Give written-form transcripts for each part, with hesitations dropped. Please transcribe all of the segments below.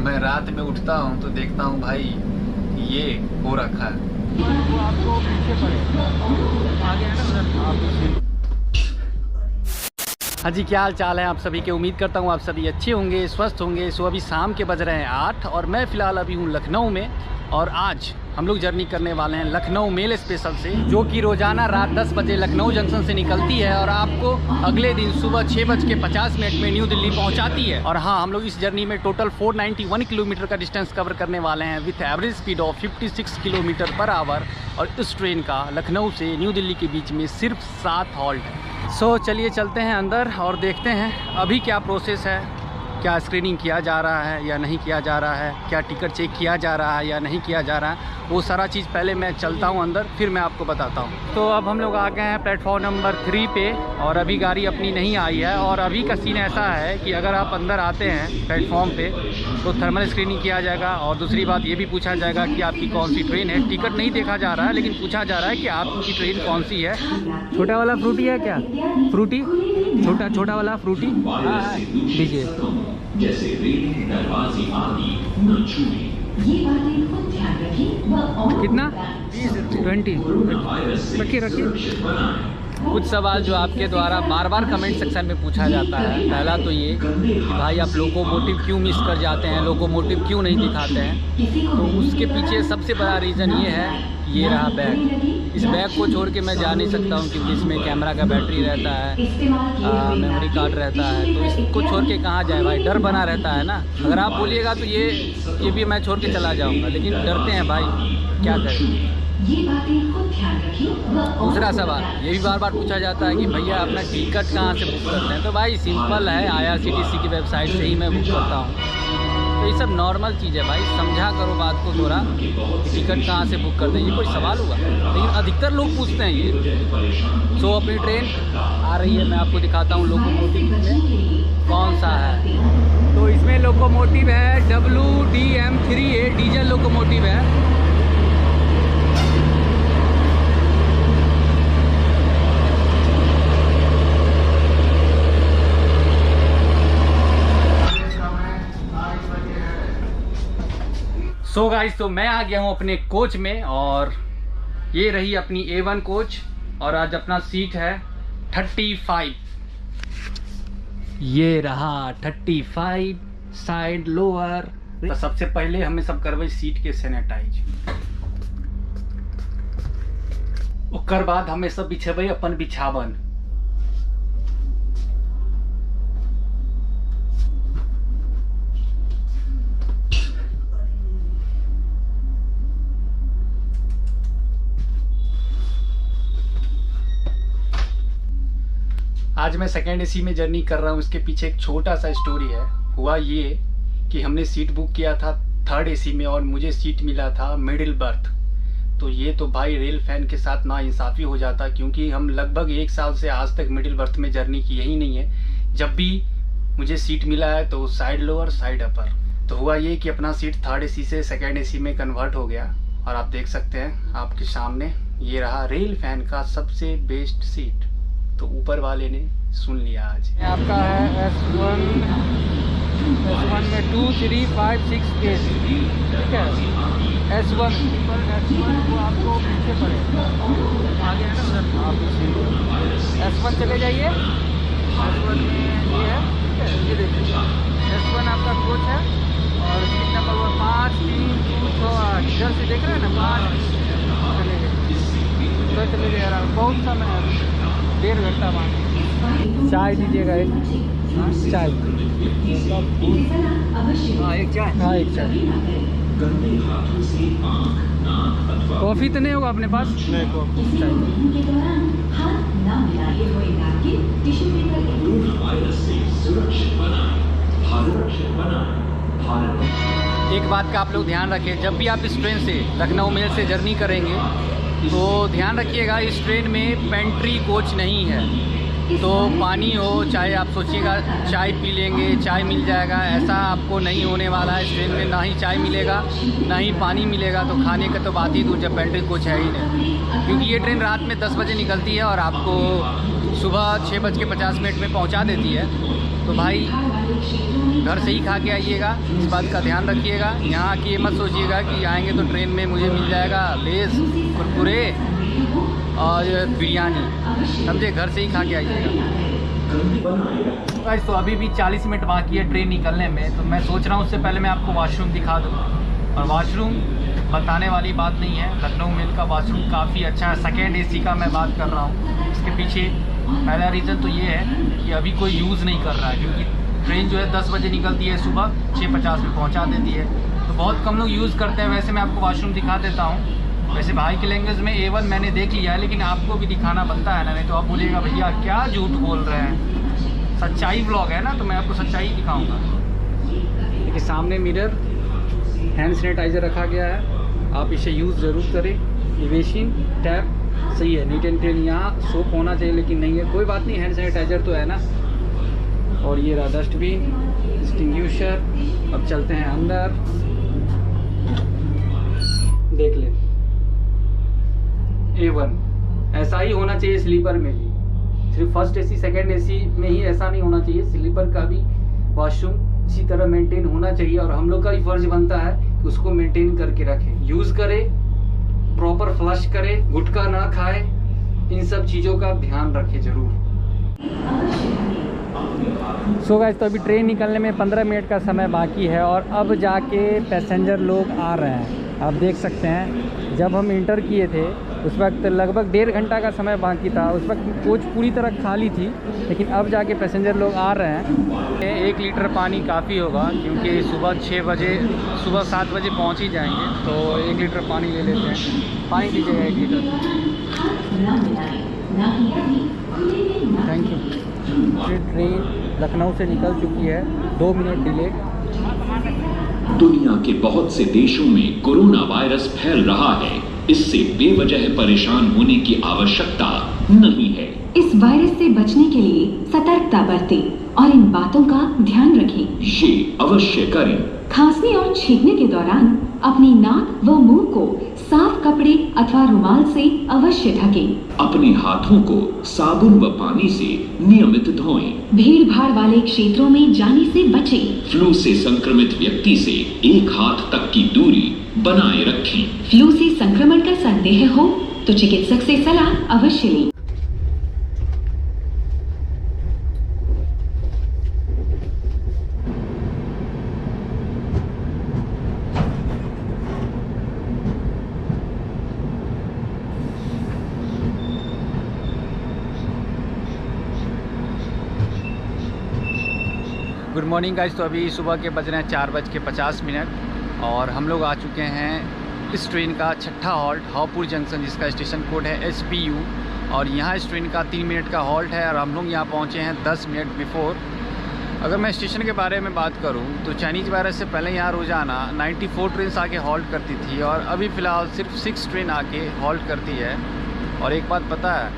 मैं रात में उठता हूँ तो देखता हूँ भाई ये हो रखा है। वो आपको पीछे पड़ेगा, आगे है ना उधर आप। हाँ जी, क्या हाल चाल है आप सभी के। उम्मीद करता हूँ आप सभी अच्छे होंगे, स्वस्थ होंगे। सो अभी शाम के बज रहे हैं 8 और मैं फ़िलहाल अभी हूँ लखनऊ में। और आज हम लोग जर्नी करने वाले हैं लखनऊ मेल स्पेशल से, जो कि रोज़ाना रात 10 बजे लखनऊ जंक्शन से निकलती है और आपको अगले दिन सुबह 6:50 में न्यू दिल्ली पहुंचाती है। और हाँ, हम लोग इस जर्नी में टोटल 491 किलोमीटर का डिस्टेंस कवर करने वाले हैं with average speed of 56 kilometre per hour. और इस ट्रेन का लखनऊ से न्यू दिल्ली के बीच में सिर्फ 7 हॉल्ट है। सो चलिए चलते हैं अंदर और देखते हैं अभी क्या प्रोसेस है, क्या स्क्रीनिंग किया जा रहा है या नहीं किया जा रहा है, क्या टिकट चेक किया जा रहा है या नहीं किया जा रहा है। वो सारा चीज़ पहले मैं चलता हूँ अंदर, फिर मैं आपको बताता हूँ। तो अब हम लोग आ गए हैं प्लेटफॉर्म नंबर 3 पे और अभी गाड़ी अपनी नहीं आई है। और अभी का सीन ऐसा है कि अगर आप अंदर आते हैं प्लेटफॉर्म पे तो थर्मल स्क्रीनिंग किया जाएगा। और दूसरी बात ये भी पूछा जाएगा कि आपकी कौन सी ट्रेन है। टिकट नहीं देखा जा रहा है, लेकिन पूछा जा रहा है कि आपकी ट्रेन कौन सी है। छोटा वाला फ्रूटी है क्या? फ्रूटी छोटा वाला फ्रूटी दीजिए। जैसे रेलिंग, दरवाजे आदि न छूएं। कितना? 20 रखिए। कुछ सवाल जो आपके द्वारा बार बार कमेंट सेक्शन में पूछा जाता है। पहला तो ये कि भाई आप लोकोमोटिव क्यों मिस कर जाते हैं, लोकोमोटिव क्यों नहीं दिखाते हैं। तो उसके पीछे सबसे बड़ा रीज़न ये है कि ये रहा बैग। इस बैग को छोड़ के मैं जा नहीं सकता हूँ, क्योंकि इसमें कैमरा का बैटरी रहता है, मेमोरी कार्ड रहता है। तो इसको छोड़ के कहाँ जाए भाई, डर बना रहता है ना। अगर आप बोलिएगा तो ये भी मैं छोड़ के चला जाऊँगा, लेकिन डरते हैं भाई, क्या करें। दूसरा सवाल ये भी बार बार पूछा जाता है कि भैया अपना टिकट कहाँ से बुक करते हैं। तो भाई सिंपल है, IRCTC की वेबसाइट से ही मैं बुक करता हूँ। तो ये सब नॉर्मल चीज़ है भाई, समझा करो बात को थोड़ा कि टिकट कहाँ से बुक करते हैं, ये कोई सवाल हुआ। लेकिन अधिकतर लोग पूछते हैं ये। सो अपनी ट्रेन आ रही है, मैं आपको दिखाता हूँ लोकोमोटिव में कौन सा है। तो इसमें लोकोमोटिव है WDM3A, डीजल लोकोमोटिव है। सो गाइस, तो मैं आ गया हूँ अपने कोच में और ये रही अपनी A1 कोच। और आज अपना सीट है 35। ये रहा 35 साइड लोअर। तो सबसे पहले हमें सब करवाई सीट के सैनिटाइज, ओकर बाद हमें सब बिछेबै अपन बिछावन। आज मैं सेकेंड AC में जर्नी कर रहा हूँ। इसके पीछे एक छोटा सा स्टोरी है। हुआ ये कि हमने सीट बुक किया था 3rd AC में और मुझे सीट मिला था मिडिल बर्थ। तो ये तो भाई रेल फैन के साथ नाइंसाफ़ी हो जाता, क्योंकि हम लगभग 1 साल से आज तक मिडिल बर्थ में जर्नी की ही नहीं है। जब भी मुझे सीट मिला है तो साइड लोअर साइड अपर। तो हुआ ये कि अपना सीट 3rd AC से सेकेंड AC में कन्वर्ट हो गया। और आप देख सकते हैं आपके सामने ये रहा रेल फैन का सबसे बेस्ट सीट। तो ऊपर वाले ने सुन लिया। आज आपका है S1 में 2, 3, 5, 6 केस, ठीक है। S1 वो आपको पीछे पड़ेगा, आगे है ना उधर आप। S1 चले जाइए। S1 में ये है, ठीक है, ये देखिए S1 आपका कोच है और सीट नंबर 5, 3, 2, 6, 8। इधर से देख रहे हैं ना 5 चले गए, उधर चले गए यार। बहुत समय है, 1.5 घंटा बाद। चाय दीजिएगा एक। चाय। हाँ, एक चाय। हाँ, एक चाय। कॉफ़ी तो नहीं होगा अपने पास? नहीं, कॉफ़ी। एक बात का आप लोग ध्यान रखें, जब भी आप इस ट्रेन से लखनऊ मेल से जर्नी करेंगे तो ध्यान रखिएगा इस ट्रेन में पेंट्री कोच नहीं है। तो पानी हो, चाहे आप सोचिएगा चाय पी लेंगे, चाय मिल जाएगा, ऐसा आपको नहीं होने वाला है। इस ट्रेन में ना ही चाय मिलेगा ना ही पानी मिलेगा। तो खाने का तो बात ही दूर, जब पेंट्री कोच है ही नहीं। क्योंकि ये ट्रेन रात में 10 बजे निकलती है और आपको सुबह 6:50 में पहुंचा देती है। तो भाई घर से ही खा के आइएगा, इस बात का ध्यान रखिएगा। यहाँ आके ये मत सोचिएगा कि आएंगे तो ट्रेन में मुझे मिल जाएगा लेस, कुरकुरे और बिरयानी, समझे। घर से ही खा के आइएगा। गाइस तो अभी भी 40 मिनट बाकी है ट्रेन निकलने में, तो मैं सोच रहा हूँ उससे पहले मैं आपको वॉशरूम दिखा दूँ। और वॉशरूम बताने वाली बात नहीं है, लखनऊ मेल का वॉशरूम काफ़ी अच्छा है। सेकेंड AC का मैं बात कर रहा हूँ। इसके पीछे पहला रीज़न तो ये है कि अभी कोई यूज़ नहीं कर रहा है, क्योंकि ट्रेन जो है 10 बजे निकलती है, सुबह 6:50 में पहुँचा देती है, तो बहुत कम लोग यूज़ करते हैं। वैसे मैं आपको वॉशरूम दिखा देता हूँ। वैसे भाई की लैंग्वेज में A1 मैंने देख लिया है, लेकिन आपको भी दिखाना बनता है ना, नहीं तो आप बोलिएगा भैया क्या झूठ बोल रहे हैं। सच्चाई व्लॉग है ना, तो मैं आपको सच्चाई दिखाऊँगा। देखिए सामने मिरर, हैंड सैनिटाइज़र रखा गया है, आप इसे यूज़ ज़रूर करें। इवेशन टैप सही है, नीट एंड क्लीन। यहाँ सोप होना चाहिए लेकिन नहीं है, कोई बात नहीं, हैंड सैनिटाइज़र तो है ना। और ये रहा डस्टबिन, एक्सटिंग्विशर। अब चलते हैं अंदर, देख ले। A1 ऐसा ही होना चाहिए स्लीपर में भी, सिर्फ फर्स्ट AC सेकेंड AC में ही ऐसा नहीं होना चाहिए। स्लीपर का भी वॉशरूम इसी तरह मेंटेन होना चाहिए, और हम लोग का ही फर्ज बनता है कि उसको मेंटेन करके रखें, यूज़ करें, प्रॉपर फ्लश करें, गुटखा ना खाए, इन सब चीज़ों का ध्यान रखें ज़रूर। सो गाइस तो अभी ट्रेन निकलने में 15 मिनट का समय बाकी है, और अब जाके पैसेंजर लोग आ रहे हैं। आप देख सकते हैं जब हम इंटर किए थे उस वक्त लगभग 1.5 घंटा का समय बाकी था, उस वक्त कोच पूरी तरह खाली थी, लेकिन अब जाके पैसेंजर लोग आ रहे हैं। 1 लीटर पानी काफ़ी होगा, क्योंकि सुबह 7 बजे पहुंच ही जाएंगे, तो 1 लीटर पानी ले लेते हैं। पानी दीजिएगा 1 litre. Thank you. Train Lucknow से निकल चुकी है, 2 मिनट डिले। दुनिया के बहुत से देशों में कोरोना वायरस फैल रहा है, इससे बेवजह परेशान होने की आवश्यकता नहीं है। इस वायरस से बचने के लिए सतर्कता बरतें और इन बातों का ध्यान रखें। ये अवश्य करें। खांसने और छींकने के दौरान अपनी नाक व मुंह को साफ कपड़े अथवा रुमाल से अवश्य ढकें। अपने हाथों को साबुन व पानी से नियमित धोएं। भीड़ भाड़ वाले क्षेत्रों में जाने से बचें। फ्लू से संक्रमित व्यक्ति से 1 हाथ तक की दूरी बनाए रखें। फ्लू से संक्रमण का संदेह हो तो चिकित्सक से सलाह अवश्य लें। Good morning guys. तो अभी सुबह के बज रहे हैं 4:50 और हम लोग आ चुके हैं इस ट्रेन का छठा हॉल्ट हापुड़ जंक्शन, जिसका स्टेशन कोड है SPU। और यहाँ इस ट्रेन का 3 मिनट का हॉल्ट है, और हम लोग यहाँ पहुँचे हैं 10 मिनट बिफोर। अगर मैं स्टेशन के बारे में बात करूँ तो चाइनीज़ वायरस से पहले यहाँ रोज़ाना 94 ट्रेन आके हॉल्ट करती थी, और अभी फ़िलहाल सिर्फ 6 ट्रेन आके हॉल्ट करती है। और एक बात पता है,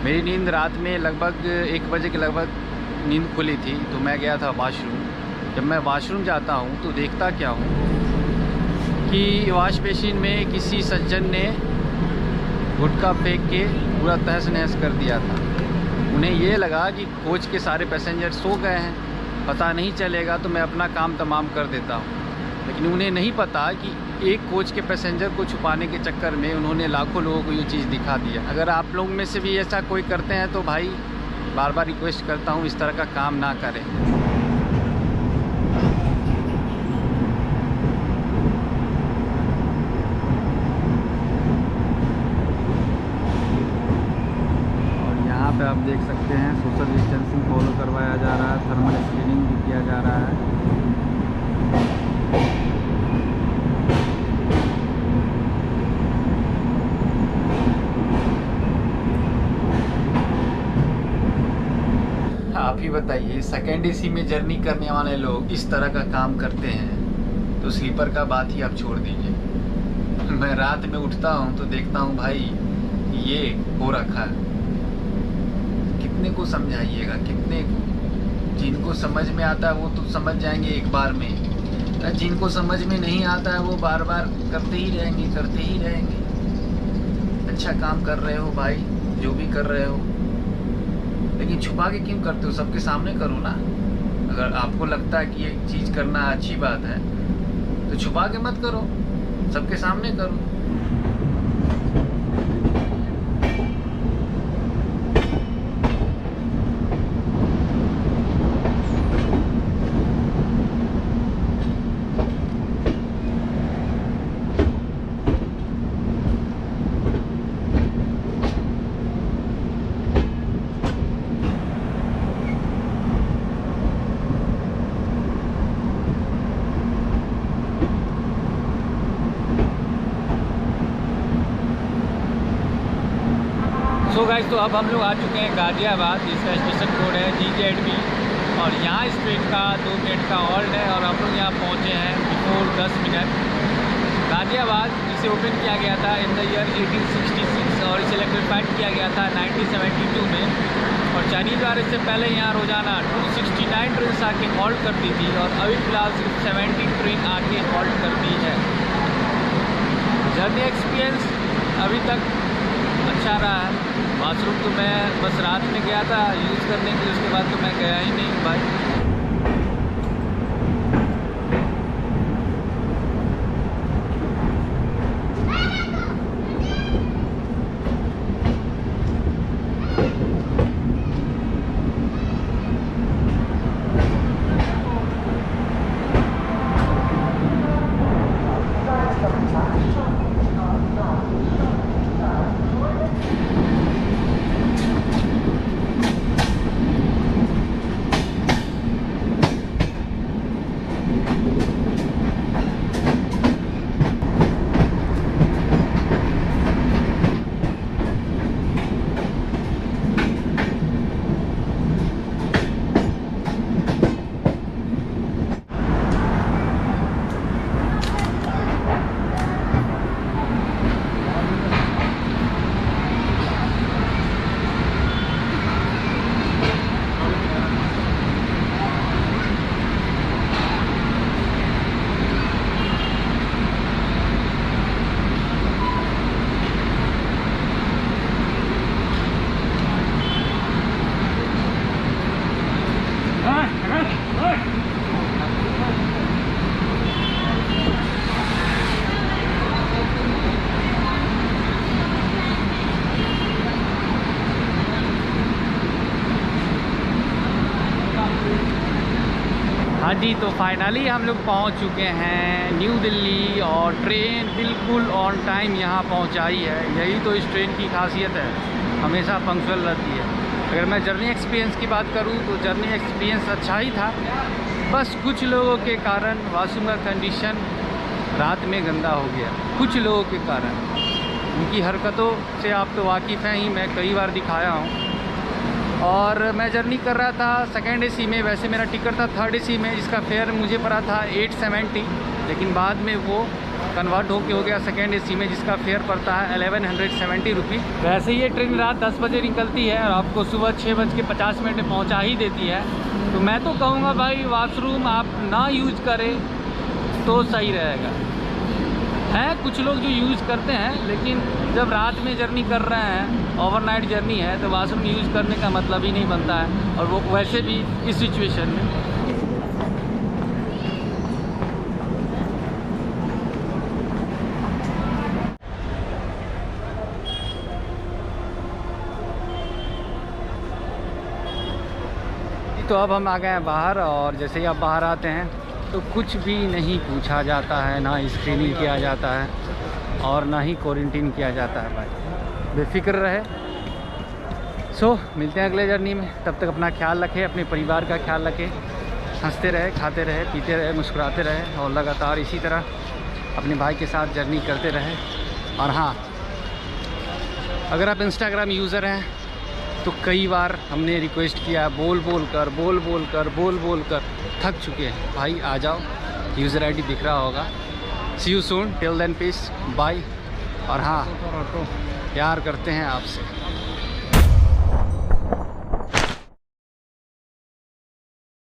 मेरी नींद रात में लगभग 1 बजे के लगभग नींद खुली थी, तो मैं गया था वॉशरूम। जब मैं वॉशरूम जाता हूँ तो देखता क्या हूँ कि वॉश बेसिन में किसी सज्जन ने गुटखा फेंक के पूरा तहस नहस कर दिया था। उन्हें ये लगा कि कोच के सारे पैसेंजर सो गए हैं, पता नहीं चलेगा, तो मैं अपना काम तमाम कर देता हूँ। लेकिन उन्हें नहीं पता कि एक कोच के पैसेंजर को छुपाने के चक्कर में उन्होंने लाखों लोगों को ये चीज़ दिखा दिया। अगर आप लोग में से भी ऐसा कोई करते हैं तो भाई बार बार रिक्वेस्ट करता हूँ इस तरह का काम ना करें। और यहाँ पे आप देख सकते हैं सोशल डिस्टेंसिंग फॉलो करवाया जा रहा है, थर्मल स्क्रीनिंग भी किया जा रहा है। आप ही बताइए, सेकेंड AC में जर्नी करने वाले लोग इस तरह का काम करते हैं तो स्लीपर का बात ही आप छोड़ दीजिए। मैं रात में उठता हूँ तो देखता हूँ भाई ये हो रखा है। कितने को समझाइएगा, कितने को? जिनको समझ में आता है वो तो समझ जाएंगे एक बार में, जिनको समझ में नहीं आता है वो बार बार करते ही रहेंगे। अच्छा काम कर रहे हो भाई, जो भी कर रहे हो, लेकिन छुपा के क्यों करते हो? सबके सामने करो ना। अगर आपको लगता है कि ये चीज़ करना अच्छी बात है तो छुपा के मत करो, सबके सामने करो। सो गाइस, तो अब हम लोग आ चुके हैं गाज़ियाबाद, जिसका स्टेशन कोड है GZB। और यहाँ इस ट्रेन का 2 मिनट का हॉल्ट है और हम लोग यहाँ पहुँचे हैं बिफोर 10 मिनट। गाज़ियाबाद जिसे ओपन किया गया था इन द ईयर 1866 और इसे इलेक्ट्रीफाइड किया गया था 1972 में। और चाइनीज द्वारा इससे पहले यहाँ रोज़ाना 269 ट्रेन आके हॉल्ट करती थी और अभी फ़िलहाल सिर्फ 17 ट्रेन आके हॉल्ट करती है। जर्नी एक्सपीरियंस अभी तक अच्छा रहा है। बाथरूम तो मैं बस रात में गया था यूज़ करने के लिए, उसके बाद तो मैं गया ही नहीं भाई। हाँ जी, तो फाइनली हम लोग पहुंच चुके हैं न्यू दिल्ली और ट्रेन बिल्कुल ऑन टाइम यहाँ पहुँचाई है। यही तो इस ट्रेन की खासियत है, हमेशा पंक्चुअल रहती है। अगर मैं जर्नी एक्सपीरियंस की बात करूँ तो जर्नी एक्सपीरियंस अच्छा ही था, बस कुछ लोगों के कारण वॉशरूम का कंडीशन रात में गंदा हो गया। कुछ लोगों के कारण, उनकी हरकतों से आप तो वाकिफ़ हैं ही, मैं कई बार दिखाया हूँ। और मैं जर्नी कर रहा था सेकेंड AC में, वैसे मेरा टिकट था थर्ड AC में, जिसका फेयर मुझे पड़ा था 870, लेकिन बाद में वो कन्वर्ट हो गया सेकेंड AC में, जिसका फेयर पड़ता है 1170 रुपीज़। वैसे ये ट्रेन रात 10 बजे निकलती है और आपको सुबह 6:50 में पहुंचा ही देती है। तो मैं तो कहूँगा भाई, वॉशरूम आप ना यूज़ करें तो सही रहेगा। हैं कुछ लोग जो यूज़ करते हैं, लेकिन जब रात में जर्नी कर रहे हैं, ओवरनाइट जर्नी है, तो वॉशरूम यूज़ करने का मतलब ही नहीं बनता है, और वो वैसे भी इस सिचुएशन में। तो अब हम आ गए हैं बाहर, और जैसे ही आप बाहर आते हैं तो कुछ भी नहीं पूछा जाता है, ना स्क्रीनिंग किया जाता है और ना ही क्वारंटीन किया जाता है भाई, बेफिक्र रहे। सो मिलते हैं अगले जर्नी में, तब तक अपना ख्याल रखें, अपने परिवार का ख्याल रखें, हंसते रहे, खाते रहे, पीते रहे, मुस्कुराते रहे और लगातार इसी तरह अपने भाई के साथ जर्नी करते रहे। और हाँ, अगर आप इंस्टाग्राम यूज़र हैं तो कई बार हमने रिक्वेस्ट किया, बोल बोल कर थक चुके हैं भाई, आ जाओ, यूज़र ID दिख रहा होगा। See you soon, till then peace, bye. और हाँ, प्यार करते हैं आपसे।